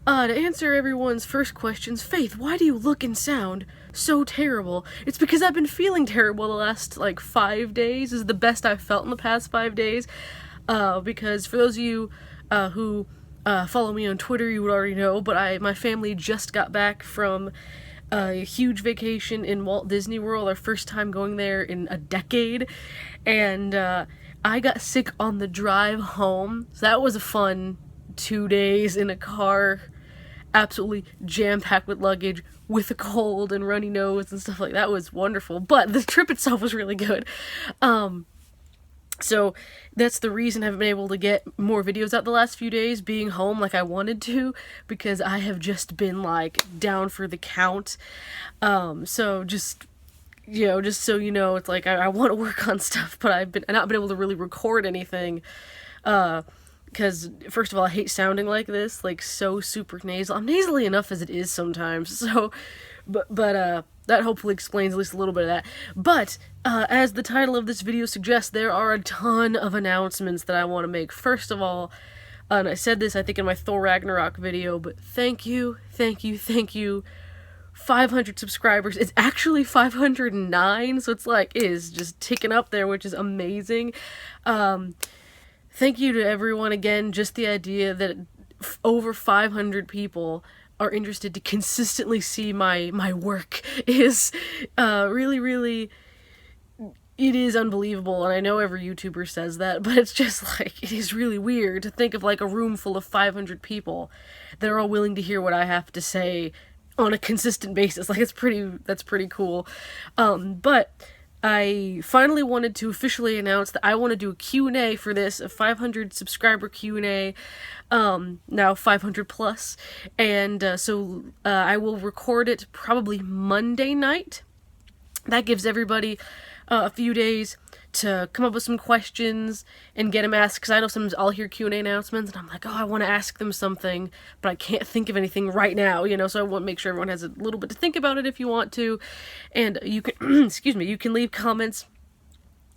To answer everyone's first questions, Faith, why do you look and sound so terrible? It's because I've been feeling terrible the last, 5 days. This is the best I've felt in the past 5 days. Because for those of you who follow me on Twitter, you would already know, but my family just got back from a huge vacation in Walt Disney World, our first time going there in a decade, and I got sick on the drive home, so that was a fun 2 days in a car, absolutely jam-packed with luggage, with a cold and runny nose and stuff like that. Was wonderful, but the trip itself was really good. So that's the reason I haven't been able to get more videos out the last few days, being home like I wanted to, because I have just been, down for the count. So just so you know, it's I want to work on stuff, but I've not been able to really record anything, because, first of all, I hate sounding like this, so super nasal. I'm nasally enough as it is sometimes, so, but that hopefully explains at least a little bit of that. But, as the title of this video suggests, there are a ton of announcements that I want to make. First of all, and I said this, I think, in my Thor Ragnarok video, but thank you, 500 subscribers. It's actually 509, so it's it is just ticking up there, which is amazing. Thank you to everyone again, just the idea that over 500 people are interested to consistently see my work is really, really, it is unbelievable, and I know every YouTuber says that, but it's just it is really weird to think of a room full of 500 people that are all willing to hear what I have to say on a consistent basis. That's pretty cool. But I finally wanted to officially announce that I want to do a Q&A for this, a 500 subscriber Q&A, now 500 plus, and so I will record it probably Monday night. That gives everybody a few days to come up with some questions and get them asked, because I know sometimes I'll hear Q&A announcements and I'm oh, I want to ask them something, but I can't think of anything right now, so I want to make sure everyone has a little bit to think about it if you want to, and you can, excuse me, you can leave comments.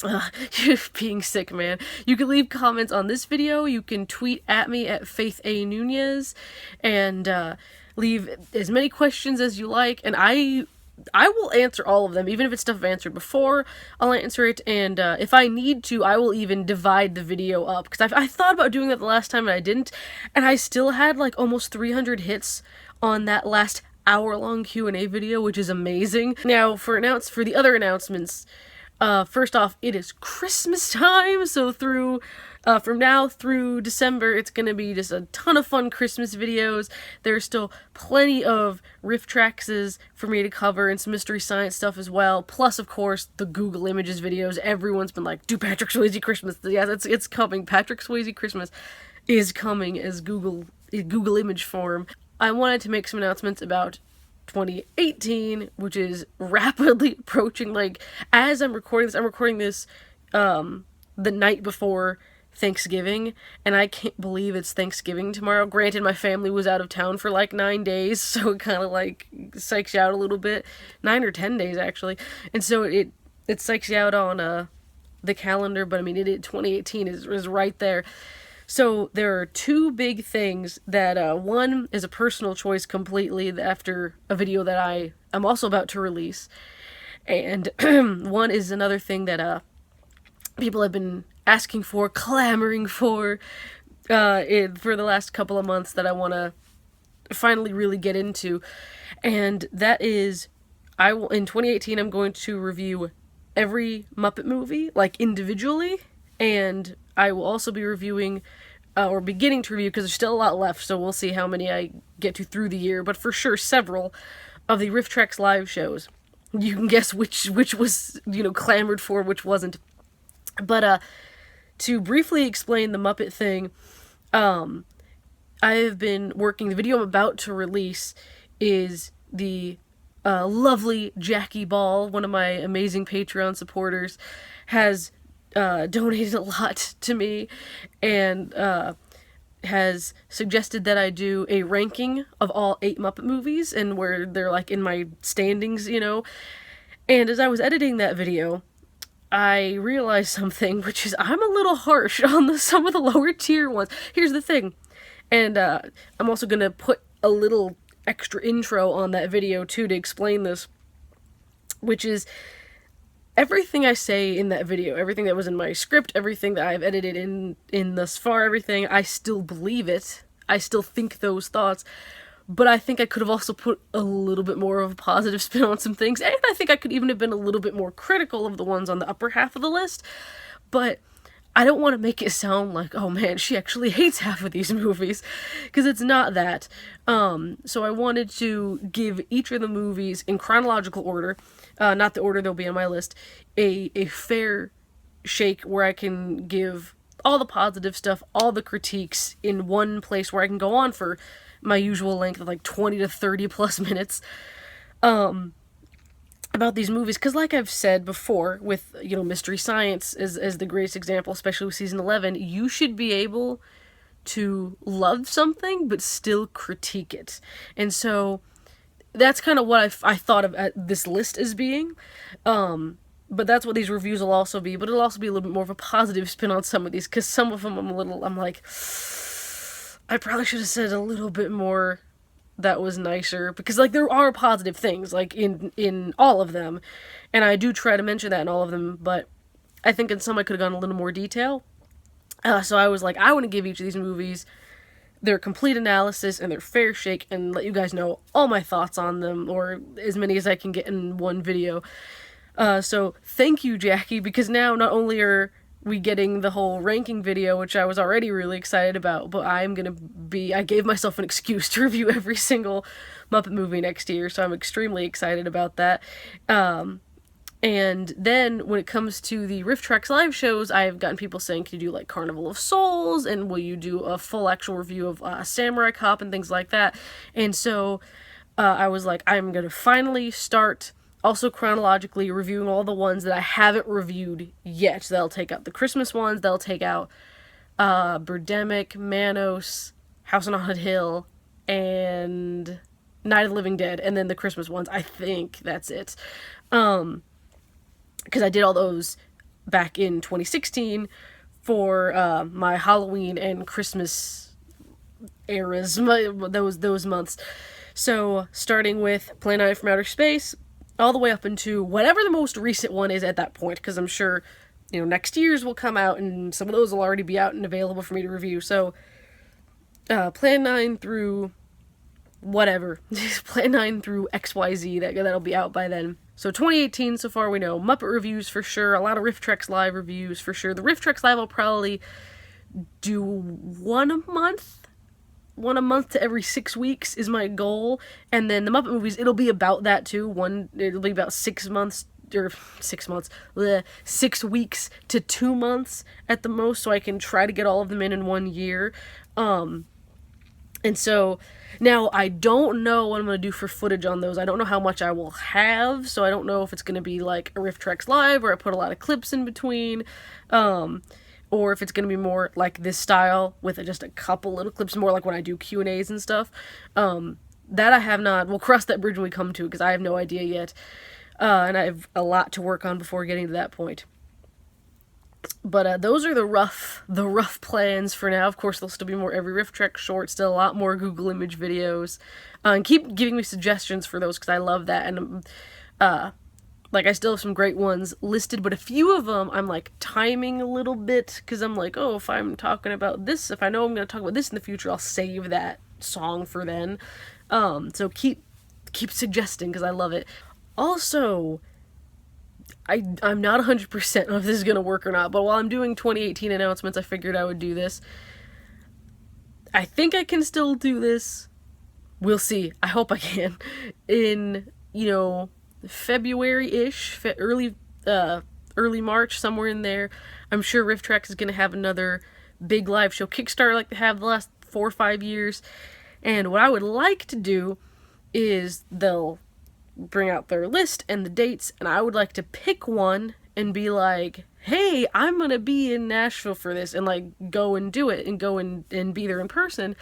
You're being sick, man. You can leave comments on this video, you can tweet at me at Faith A. Nunez, and leave as many questions as you like, and I will answer all of them, even if it's stuff I've answered before. I'll answer it, and if I need to, I will even divide the video up, because I thought about doing that the last time and I didn't, and I still had almost 300 hits on that last hour-long Q&A video, which is amazing. Now, for the other announcements, first off, it is Christmas time, so from now through December, it's gonna be just a ton of fun Christmas videos. There's still plenty of RiffTraxes for me to cover, and some Mystery Science stuff as well. Plus, of course, the Google Images videos. Everyone's been do Patrick Swayze Christmas. Yeah, it's coming. Patrick Swayze Christmas is coming as Google Image form. I wanted to make some announcements about 2018, which is rapidly approaching. As I'm recording this the night before Thanksgiving, and I can't believe it's Thanksgiving tomorrow. Granted, my family was out of town for 9 days, so it kind of psychs you out a little bit. 9 or 10 days, actually. And so it psychs you out on the calendar, but I mean, 2018 is right there. So there are two big things that, one is a personal choice completely after a video that I'm also about to release, and one is another thing that people have been asking for, clamoring for the last couple of months, that I want to finally really get into, and that is, in 2018, I'm going to review every Muppet movie, individually, and I will also be reviewing, or beginning to review, because there's still a lot left, so we'll see how many I get to through the year, but for sure several of the RiffTrax live shows. You can guess which was, clamored for, which wasn't. But, to briefly explain the Muppet thing, I have been working, the video I'm about to release is the lovely Jackie Ball, one of my amazing Patreon supporters, has donated a lot to me, and has suggested that I do a ranking of all 8 Muppet movies, and where they're in my standings, And as I was editing that video, I realized something, which is I'm a little harsh on some of the lower tier ones. Here's the thing, and I'm also gonna put a little extra intro on that video too to explain this, which is everything I say in that video, everything that was in my script, everything that I've edited in thus far, everything, I still believe it. I still think those thoughts. But I think I could have also put a little bit more of a positive spin on some things, and I think I could even have been a little bit more critical of the ones on the upper half of the list. But I don't want to make it sound like, oh man, she actually hates half of these movies, because it's not that. So I wanted to give each of the movies in chronological order, not the order they'll be on my list, a fair shake where I can give all the positive stuff, all the critiques in one place where I can go on for my usual length of like 20 to 30 plus minutes about these movies, because like I've said before with, you know, Mystery Science as the greatest example, especially with season 11, you should be able to love something but still critique it. And so that's kind of what I thought of this list as being, but that's what these reviews will also be, but it'll also be a little bit more of a positive spin on some of these, because some of them I'm like, I probably should have said a little bit more that was nicer, because like there are positive things like in all of them, and I do try to mention that in all of them, but I think in some I could have gone a little more detail. So I was like, I want to give each of these movies their complete analysis and their fair shake and let you guys know all my thoughts on them, or as many as I can get in one video. So thank you, Jackie, because now not only are we getting the whole ranking video, which I was already really excited about, but I gave myself an excuse to review every single Muppet movie next year, so I'm extremely excited about that. And then when it comes to the RiffTrax live shows, I've gotten people saying, can you do like Carnival of Souls, and will you do a full actual review of Samurai Cop and things like that. And so I was like, I'm gonna finally start also chronologically reviewing all the ones that I haven't reviewed yet. They'll take out the Christmas ones, they'll take out Birdemic, Manos, House on Haunted Hill, and Night of the Living Dead, and then the Christmas ones. I think that's it. Because I did all those back in 2016 for my Halloween and Christmas eras, those months. So starting with Plan 9 from Outer Space, all the way up into whatever the most recent one is at that point, because I'm sure, you know, next year's will come out and some of those will already be out and available for me to review. So Plan 9 through whatever. Plan 9 through XYZ, that'll be out by then. So 2018 so far, we know Muppet reviews for sure, a lot of RiffTrax Live reviews for sure. The RiffTrax Live I'll probably do one a month to every 6 weeks is my goal. And then the Muppet movies, it'll be about that too. It'll be about 6 months, or 6 months, 6 weeks to 2 months at the most, so I can try to get all of them in 1 year. And so now I don't know what I'm going to do for footage on those. I don't know how much I will have, so I don't know if it's going to be like a RiffTrax Live where I put a lot of clips in between, or if it's going to be more like this style with just a couple little clips, more like when I do Q&As and stuff. That I have not. We'll cross that bridge when we come to it, because I have no idea yet. And I have a lot to work on before getting to that point. But those are the rough plans for now. Of course, there'll still be more every RiffTrax short, still a lot more Google image videos. And keep giving me suggestions for those, because I love that. And like, I still have some great ones listed, but a few of them I'm like timing a little bit, because I'm like, oh, if I'm talking about this, if I know I'm going to talk about this in the future, I'll save that song for then. So keep suggesting, because I love it. Also, I'm not 100% if this is going to work or not, but while I'm doing 2018 announcements, I figured I would do this. I think I can still do this. We'll see. I hope I can. In, February-ish, early March, somewhere in there, I'm sure RiffTrax is going to have another big live show Kickstarter like they have the last 4 or 5 years. And what I would like to do is they'll bring out their list and the dates, and I would like to pick one and be like, hey, I'm gonna be in Nashville for this, and like go and do it, and go and be there in person,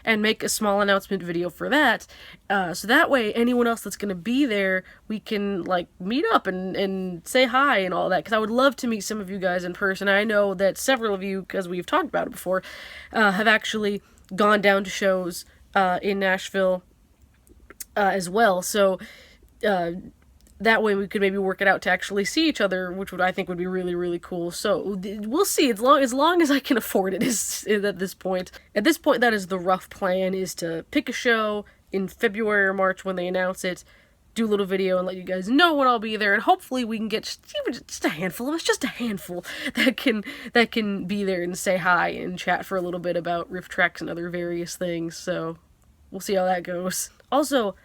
and make a small announcement video for that, so that way anyone else that's gonna be there, we can like meet up and say hi and all that, because I would love to meet some of you guys in person. I know that several of you, because we've talked about it before, have actually gone down to shows in Nashville as well. So that way we could maybe work it out to actually see each other, which would, I think, would be really, really cool. So we'll see. As long as I can afford it is at this point. At this point, that is the rough plan, is to pick a show in February or March when they announce it, do a little video and let you guys know when I'll be there, and hopefully we can get just a handful of us, just a handful that can be there and say hi and chat for a little bit about RiffTrax and other various things. So we'll see how that goes. Also,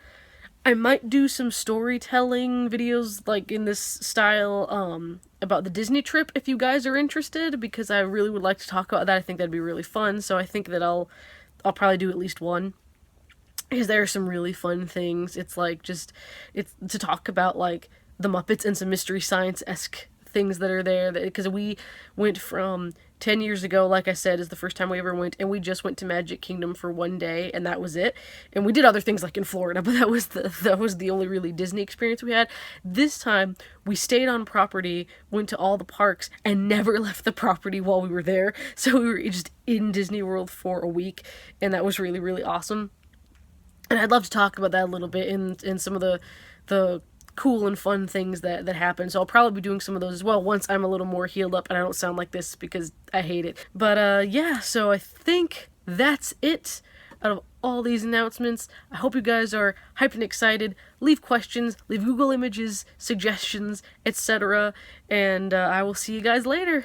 I might do some storytelling videos like in this style about the Disney trip if you guys are interested, because I really would like to talk about that. I think that'd be really fun. So I think that I'll probably do at least one, because there are some really fun things. It's to talk about like the Muppets and some Mystery Science-esque things that are there, because we went from 10 years ago, like I said, is the first time we ever went, and we just went to Magic Kingdom for one day, and that was it. And we did other things like in Florida, but that was the only really Disney experience we had. This time, we stayed on property, went to all the parks, and never left the property while we were there. So we were just in Disney World for a week, and that was really, really awesome. And I'd love to talk about that a little bit in some of the cool and fun things that happen. So I'll probably be doing some of those as well once I'm a little more healed up and I don't sound like this because I hate it. But yeah, so I think that's it out of all these announcements. I hope you guys are hyped and excited. Leave questions, leave Google images, suggestions, etc. And I will see you guys later.